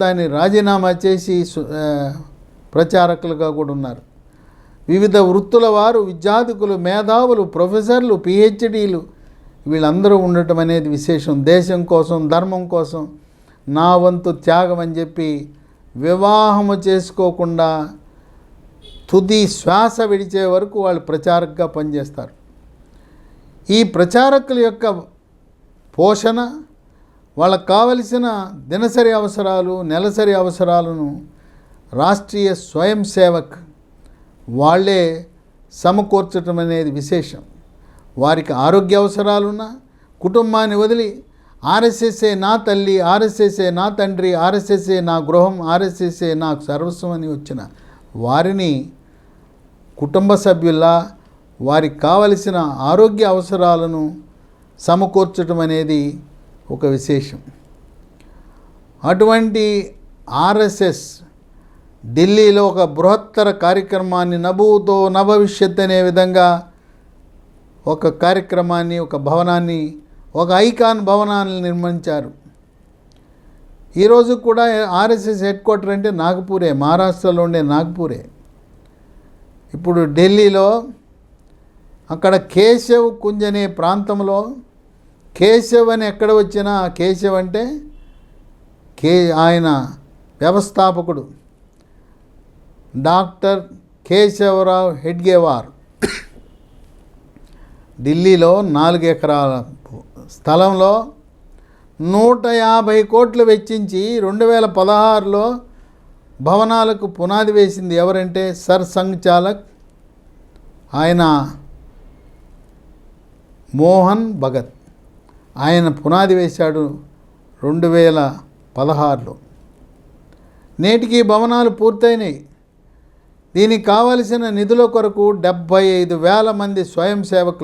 దాన్ని రాజీనామా చేసి ప్రచారకులుగా కూడా ఉన్నారు. వివిధ వృత్తుల వారు, విద్యార్థికులు, మేధావులు, ప్రొఫెసర్లు, పిహెచ్డీలు వీళ్ళందరూ ఉండటం అనేది విశేషం. దేశం కోసం, ధర్మం కోసం నా వంతు త్యాగం అని చెప్పి వివాహము చేసుకోకుండా తుది శ్వాస విడిచే వరకు వాళ్ళు ప్రచారకుగా పనిచేస్తారు. ఈ ప్రచారకుల యొక్క పోషణ, వాళ్ళకు కావలసిన దినసరి అవసరాలు, నెలసరి అవసరాలను రాష్ట్రీయ స్వయం సేవక్ వాళ్ళే సమకూర్చటం అనేది విశేషం. వారికి ఆరోగ్య అవసరాలున్నా కుటుంబాన్ని వదిలి ఆర్ఎస్ఎస్ఏ నా తల్లి, ఆర్ఎస్ఎస్ఏ నా తండ్రి, ఆర్ఎస్ఎస్ఏ నా గృహం, ఆర్ఎస్ఎస్ఏ నాకు సర్వస్వం అని వచ్చిన వారిని కుటుంబ సభ్యుల్లా వారికి కావలసిన ఆరోగ్య అవసరాలను సమకూర్చటం అనేది ఒక విశేషం. అటువంటి ఆర్ఎస్ఎస్ ఢిల్లీలో ఒక బృహత్తర కార్యక్రమాన్ని నభూతో నభవిష్యత్ అనే విధంగా ఒక కార్యక్రమాన్ని, ఒక భవనాన్ని, ఒక ఐకాన్ భవనాన్ని నిర్మించారు. ఈరోజు కూడా ఆర్ఎస్ఎస్ హెడ్ క్వార్టర్ అంటే నాగపూరే, మహారాష్ట్రలో ఉండే నాగపూరే. ఇప్పుడు ఢిల్లీలో అక్కడ కేశవ్ కుంజ్ అనే ప్రాంతంలో, కేశవ్ అని ఎక్కడ వచ్చినా కేశవ్ అంటే ఆయన వ్యవస్థాపకుడు డాక్టర్ కేశవరావు హెడ్గేవార్. ఢిల్లీలో 4 ఎకరాల స్థలంలో 150 కోట్లు వెచ్చించి 2016లో భవనాలకు పునాది వేసింది ఎవరంటే సర్ సంఘ్ చాలక్, ఆయన మోహన్ భగత్. ఆయన పునాది వేశాడు 2016లో. నేటికి భవనాలు పూర్తయినాయి. దీనికి కావలసిన నిధుల కొరకు 75,000 మంది స్వయం సేవకులు